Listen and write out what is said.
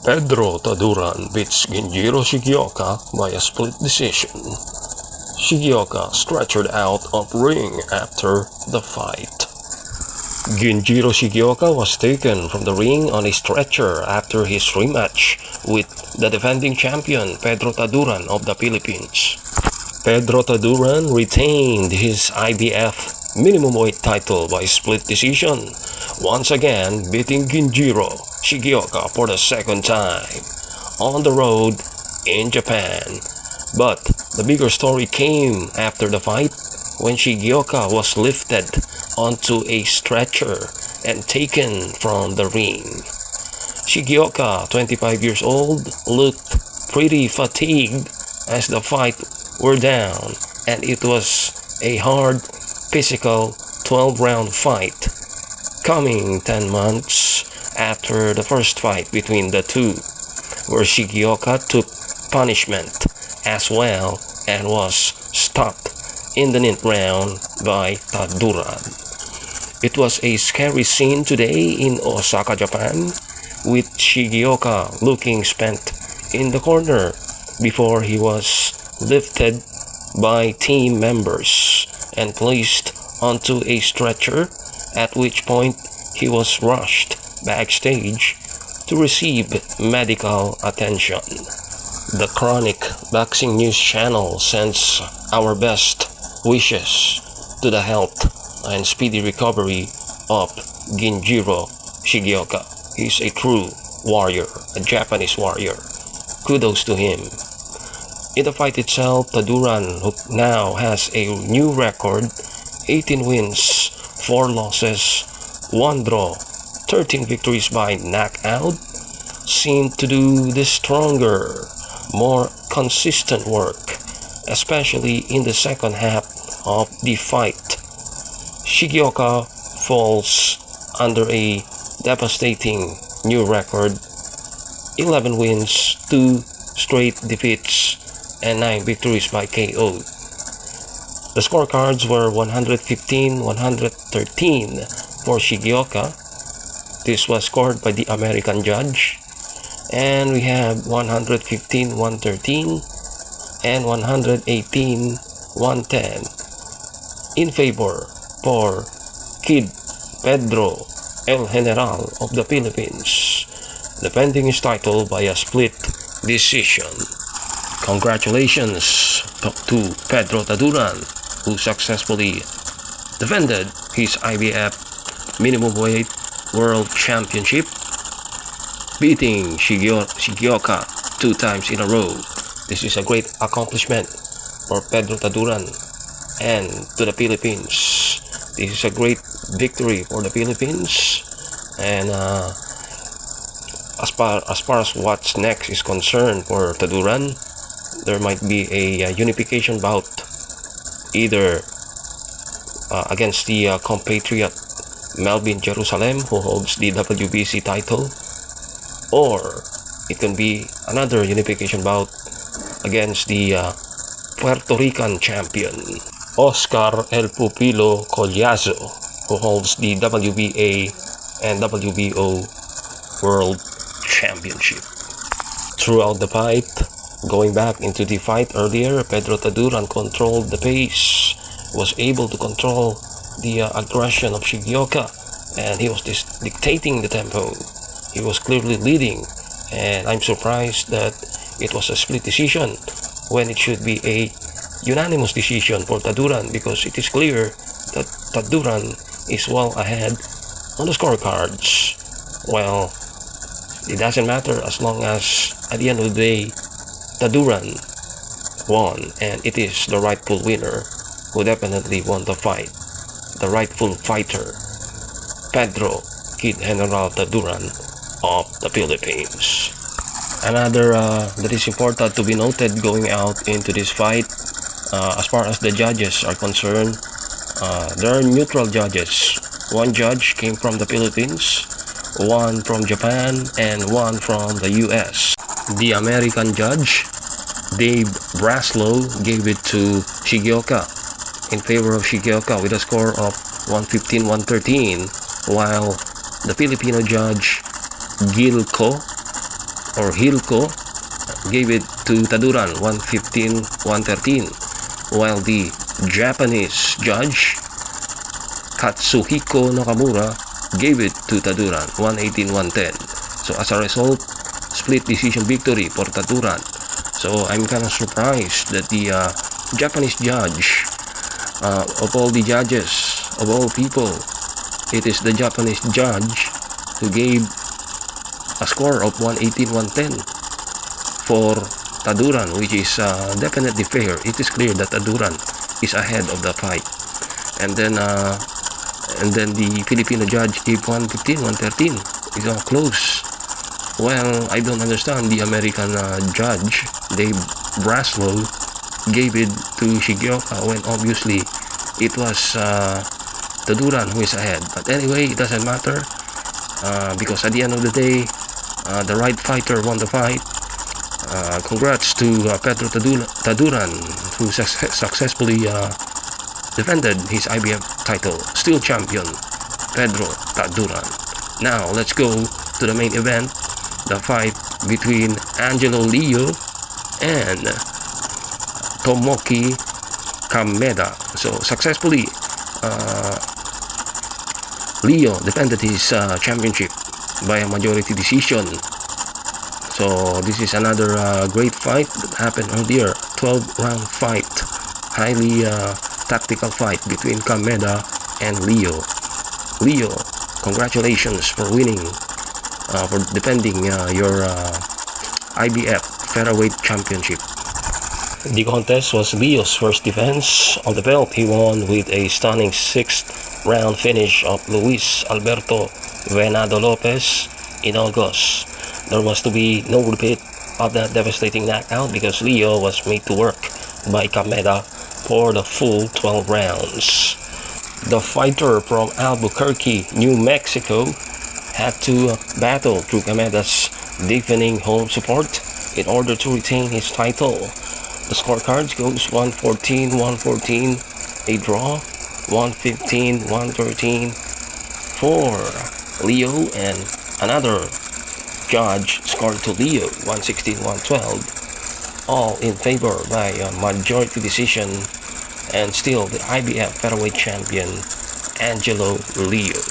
Pedro Taduran beats Ginjiro Shigeoka by a split decision. Shigeoka stretchered out of ring after the fight. Ginjiro Shigeoka was taken from the ring on a stretcher after his rematch with the defending champion Pedro Taduran of the Philippines. Pedro Taduran retained his IBF minimumweight title by split decision, once again beating Ginjiro Shigeoka for the second time on the road in Japan. But the bigger story came after the fight when Shigeoka was lifted onto a stretcher and taken from the ring. Shigeoka, 25 years old, looked pretty fatigued as the fight were down, and it was a hard physical 12-round fight, coming 10 months after the first fight between the two, where Shigeoka took punishment as well and was stopped in the 9th round by Taduran. It was a scary scene today in Osaka, Japan, with Shigeoka looking spent in the corner before he was lifted by team members and placed onto a stretcher, at which point he was rushed backstage to receive medical attention. The Chronic Boxing News Channel sends our best wishes to the health and speedy recovery of Ginjiro Shigeoka. He's a true warrior, a Japanese warrior. Kudos to him. In the fight itself, Taduran, who now has a new record, 18 wins, 4 losses, 1 draw, 13 victories by knockout, seemed to do the stronger, more consistent work, especially in the second half of the fight. Shigeoka falls under a devastating new record, 11 wins, 2 straight defeats, and 9 victories by KO. The scorecards were 115-113 for Shigeoka. This was scored by the American judge. And we have 115-113 and 118-110 in favor for Kid Pedro El General of the Philippines, defending his title by a split decision. Congratulations to Pedro Taduran, who successfully defended his IBF minimum weight world championship, beating Shigeoka 2 times in a row. This is a great accomplishment for Pedro Taduran and to the Philippines. This is a great victory for the Philippines, and as far as what's next is concerned for Taduran, there might be a unification bout either against the compatriot Melvin Jerusalem, who holds the WBC title, or it can be another unification bout against the Puerto Rican champion Oscar El Pupilo Collazo, who holds the WBA and WBO World Championship. Throughout the fight, going back into the fight earlier, Pedro Taduran controlled the pace, was able to control the aggression of Shigeoka, and he was dictating the tempo. He was clearly leading, and I'm surprised that it was a split decision when it should be a unanimous decision for Taduran, because it is clear that Taduran is well ahead on the scorecards. Well, it doesn't matter as long as at the end of the day Taduran won, and it is the rightful winner who definitely won the fight. The rightful fighter, Pedro Kid General Taduran of the Philippines. Another that is important to be noted going out into this fight, as far as the judges are concerned, there are neutral judges. 1 judge came from the Philippines, 1 from Japan, and 1 from the US. The American judge, Dave Braslow, gave it to Shigeoka in favor of Shigeoka with a score of 115-113, while the Filipino judge Gilco or Hilko gave it to Taduran 115-113, while the Japanese judge Katsuhiko Nakamura gave it to Taduran 118-110. So as a result, split decision victory for Taduran. So I'm kind of surprised that the Japanese judge, of all the judges, of all people, it is the Japanese judge who gave a score of 118-110 for Taduran, which is definitely fair. It is clear that Taduran is ahead of the fight. And then the Filipino judge gave 115-113. It's close. Well, I don't understand. The American judge, Dave Braslow, gave it to Shigeoka when obviously it was Taduran who is ahead. But anyway, it doesn't matter because at the end of the day, the right fighter won the fight. Congrats to Pedro Taduran, who successfully defended his IBF title. Still champion, Pedro Taduran. Now, let's go to the main event, the fight between Angelo Leo and Tomoki Kameda. So, successfully, Leo defended his championship by a majority decision. So this is another great fight that happened earlier. 12-round fight, highly tactical fight between Kameda and Leo. Leo, congratulations for winning, for defending your IBF Featherweight Championship. The contest was Leo's first defense of the belt. He won with a stunning 6th round finish of Luis Alberto Venado Lopez in August. There was to be no repeat of that devastating knockout because Leo was made to work by Kameda for the full 12 rounds. The fighter from Albuquerque, New Mexico, had to battle through Kameda's deafening home support in order to retain his title. The scorecards goes 114-114, a draw, 115-113 for Leo, and another judge scored to Leo 116-112, all in favor by a majority decision, and still the IBF Featherweight champion Angelo Leo.